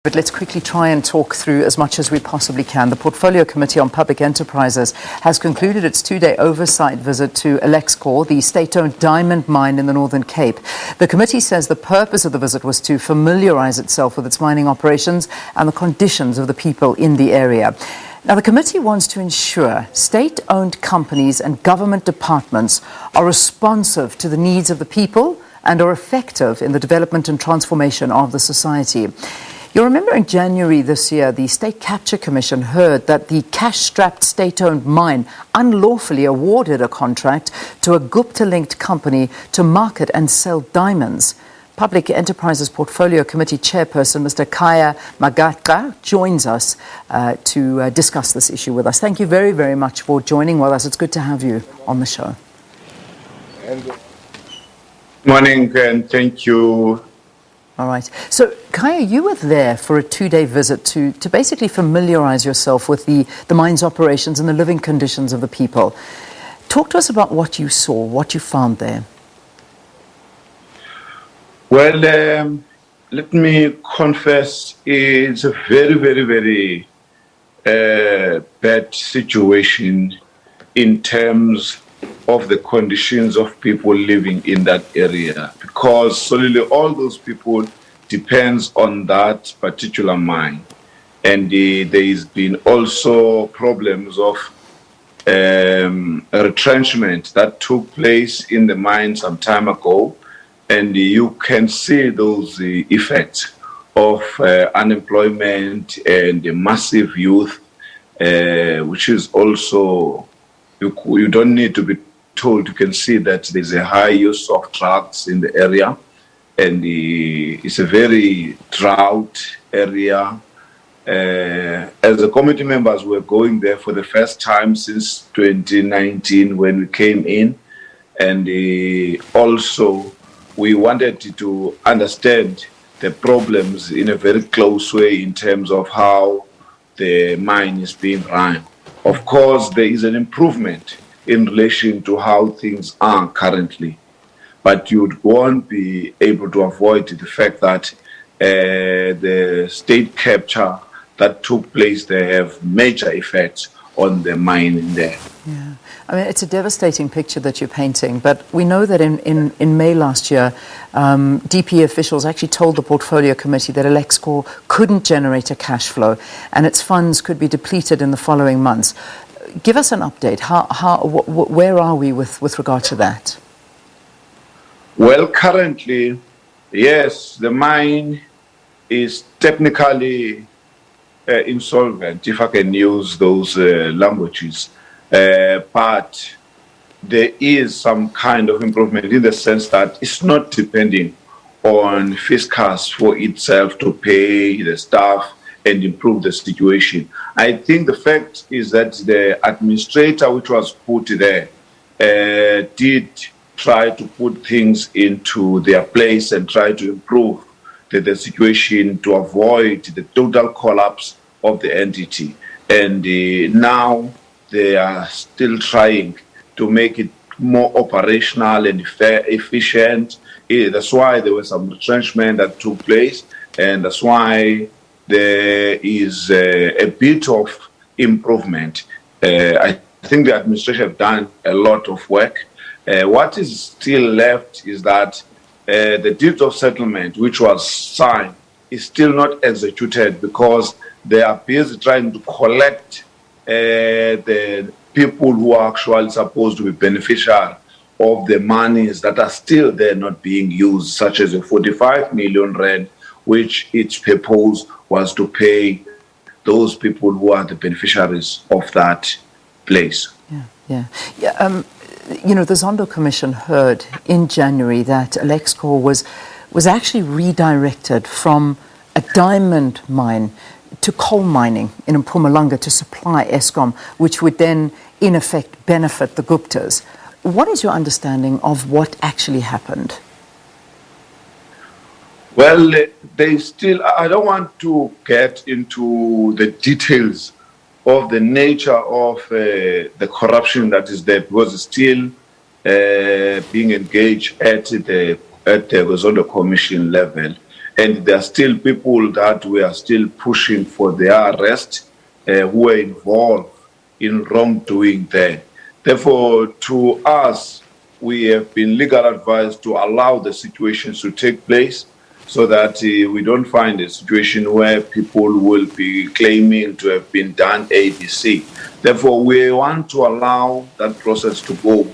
But let's quickly try and talk through as much as we possibly can. The Portfolio Committee on Public Enterprises has concluded its two-day oversight visit to Alexkor, the state-owned diamond mine in the Northern Cape. The committee says the purpose of the visit was to familiarise itself with its mining operations and the conditions of the people in the area. Now, the committee wants to ensure state-owned companies and government departments are responsive to the needs of the people and are effective in the development and transformation of the society. You'll remember in January this year, the State Capture Commission heard that the cash-strapped state-owned mine unlawfully awarded a contract to a Gupta-linked company to market and sell diamonds. Public Enterprises Portfolio Committee Chairperson, Mr. Khaya Magaxa, joins us to discuss this issue with us. Thank you very, very much for joining with us. It's good to have you on the show. Morning, and thank you. All right. So, Khaya, you were there for a two-day visit to basically familiarise yourself with the mine's operations and the living conditions of the people. Talk to us about what you saw, what you found there. Well, let me confess, it's a very, very, very bad situation in terms of the conditions of people living in that area, because solely all those people depends on that particular mine. And there's been also problems of retrenchment that took place in the mine some time ago. And you can see those effects of unemployment and the massive youth, which is also, you don't need to be told, you can see that there's a high use of drugs in the area, and it's a very drought area. As the committee members, we're going there for the first time since 2019 when we came in, and also we wanted to understand the problems in a very close way in terms of how the mine is being run. Of course, there is an improvement in relation to how things are currently, but you won't be able to avoid the fact that the state capture that took place there have major effects on the mine in there. Yeah. I mean, it's a devastating picture that you're painting, but we know that in May last year, DP officials actually told the Portfolio Committee that Alexkor couldn't generate a cash flow and its funds could be depleted in the following months. Give us an update. Where are we with regard to that? Well, currently, yes, the mine is technically insolvent, if I can use those languages. But there is some kind of improvement in the sense that it's not depending on fiscus for itself to pay the staff and improve the situation. I think the fact is that the administrator which was put there did try to put things into their place and try to improve the situation to avoid the total collapse of the entity. And now they are still trying to make it more operational and efficient. That's why there was some retrenchment that took place, and that's why there is a bit of improvement. I think the administration have done a lot of work. What is still left is that the deed of settlement, which was signed, is still not executed because they are busy trying to collect the people who are actually supposed to be beneficial of the monies that are still there not being used, such as the 45 million rand, which its purpose was to pay those people who are the beneficiaries of that place. Yeah. You know, the Zondo Commission heard in January that Alexkor was actually redirected from a diamond mine to coal mining in Mpumalanga to supply Eskom, which would then, in effect, benefit the Guptas. What is your understanding of what actually happened? Well, I don't want to get into the details of the nature of the corruption that is there, because it's still being engaged at the Zondo Commission level. and there are still people that we are still pushing for their arrest who are involved in wrongdoing there. Therefore, to us, we have been legal advised to allow the situations to take place so that we don't find a situation where people will be claiming to have been done ABC. Therefore, we want to allow that process to go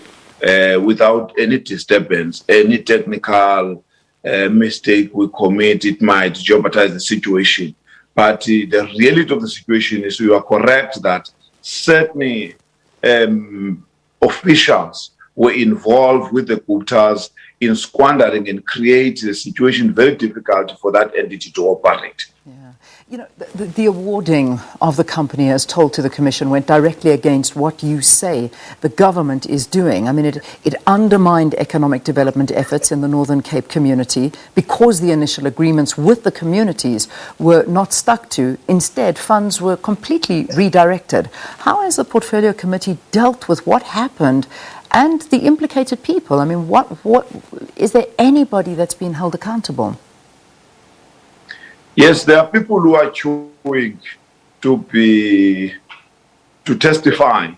without any disturbance, any technical mistake we commit, it might jeopardize the situation. But the reality of the situation is you are correct that certainly officials were involved with the Guptas in squandering and create a situation very difficult for that entity to operate. Yeah. You know, the awarding of the company, as told to the Commission, went directly against what you say the government is doing. I mean, it undermined economic development efforts in the Northern Cape community because the initial agreements with the communities were not stuck to. Instead, funds were completely redirected. How has the Portfolio Committee dealt with what happened and the implicated people? I mean, what is there anybody that's been held accountable? Yes, there are people who are choosing to testify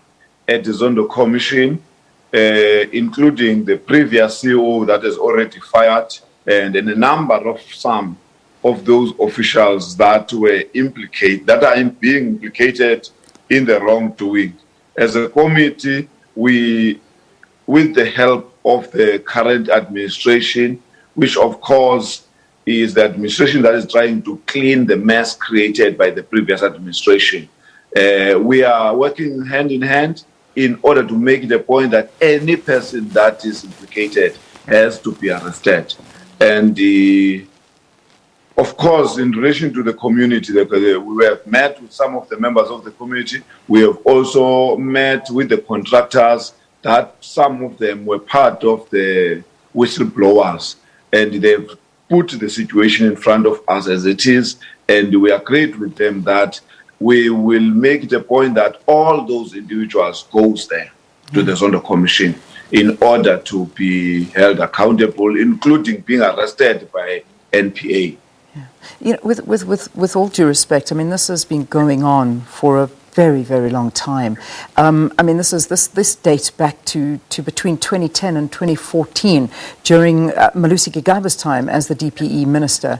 at the Zondo Commission, including the previous CEO that is already fired, and a number of some of those officials that were implicated, that are being implicated in the wrongdoing. As a committee, we, with the help of the current administration, which of course is the administration that is trying to clean the mess created by the previous administration. We are working hand in hand in order to make the point that any person that is implicated has to be arrested. And of course, in relation to the community, we have met with some of the members of the community. We have also met with the contractors that some of them were part of the whistleblowers, and they've put the situation in front of us as it is, and we agreed with them that we will make the point that all those individuals goes there to the Zondo Commission in order to be held accountable, including being arrested by NPA. Yeah. You know, with all due respect, I mean, this has been going on for a very, very long time. I mean, this dates back to between 2010 and 2014, during Malusi Gigaba's time as the DPE minister.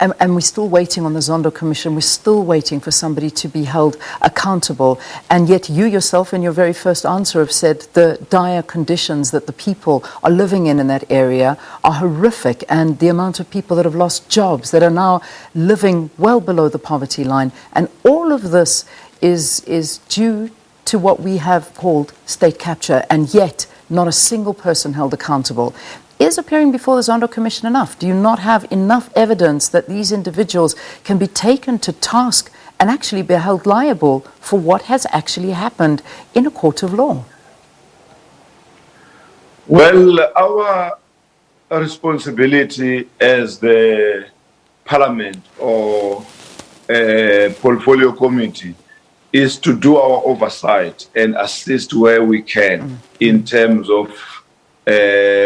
And we're still waiting on the Zondo Commission. We're still waiting for somebody to be held accountable. And yet you yourself in your very first answer have said the dire conditions that the people are living in that area are horrific, and the amount of people that have lost jobs, that are now living well below the poverty line. And all of this is due to what we have called state capture, and yet not a single person held accountable. Is appearing before the Zondo Commission enough? Do you not have enough evidence that these individuals can be taken to task and actually be held liable for what has actually happened in a court of law? Well, our responsibility as the Parliament or Portfolio Committee is to do our oversight and assist where we can in terms of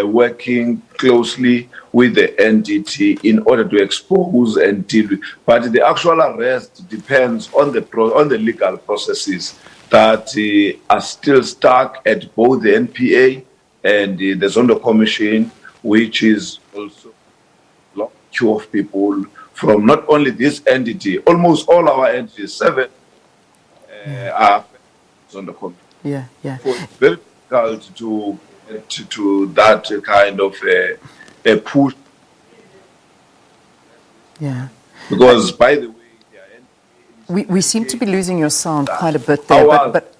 working closely with the entity in order to expose and deal with. But the actual arrest depends on the legal processes that are still stuck at both the NPA and the Zondo Commission, which is also a lot of people from not only this entity, almost all our entities, 7 are Zondo Commission. Yeah, yeah. So it's very difficult to that kind of a push. Yeah. Because, by the way, we seem to be losing your sound quite a bit there, but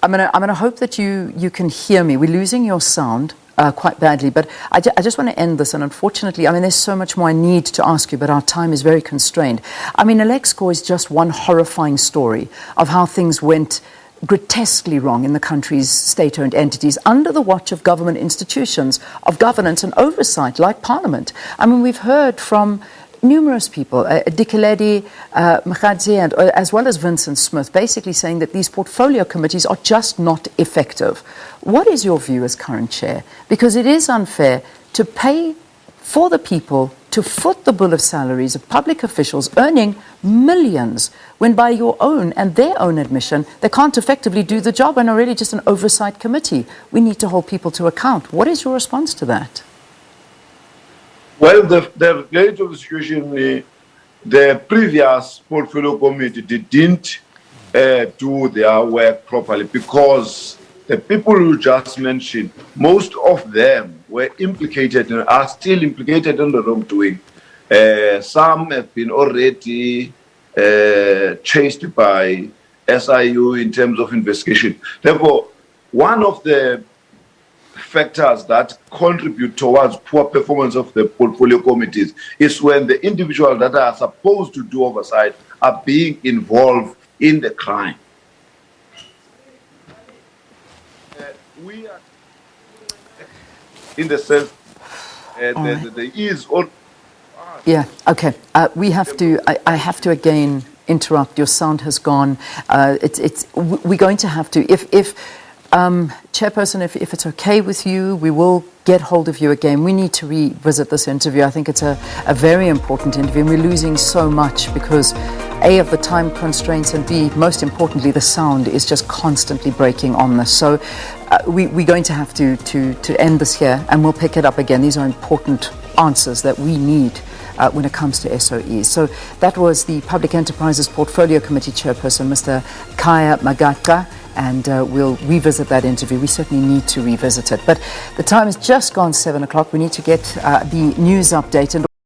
I'm gonna hope that you can hear me. We're losing your sound quite badly, but I just want to end this, and unfortunately, I mean, there's so much more I need to ask you, but our time is very constrained. I mean, Alexkor is just one horrifying story of how things went grotesquely wrong in the country's state-owned entities under the watch of government institutions of governance and oversight like Parliament. I mean, we've heard from numerous people, Dikeledi, Magaxa, and as well as Vincent Smith, basically saying that these portfolio committees are just not effective. What is your view as current chair? Because it is unfair to pay for the people to foot the bill of salaries of public officials earning millions, when by your own and their own admission, they can't effectively do the job and are really just an oversight committee. We need to hold people to account. What is your response to that? Well, the reality of the situation, the previous portfolio committee didn't do their work properly, because the people you just mentioned, most of them were implicated and are still implicated in the wrongdoing. Some have been already chased by SIU in terms of investigation. Therefore, one of the factors that contribute towards poor performance of the portfolio committees is when the individuals that are supposed to do oversight are being involved in the crime. We are in the sense there is all. Yeah, okay. We have to, I have to again interrupt. Your sound has gone. We're going to have to, Chairperson, if it's okay with you, we will get hold of you again. We need to revisit this interview. I think it's a very important interview, and we're losing so much because A, of the time constraints, and B, most importantly, the sound is just constantly breaking on this. So we're going to have to end this here, and we'll pick it up again. These are important answers that we need when it comes to SOEs. So that was the Public Enterprises Portfolio Committee Chairperson, Mr. Khaya Magaxa, and we'll revisit that interview. We certainly need to revisit it. But the time has just gone 7 o'clock. We need to get the news update. And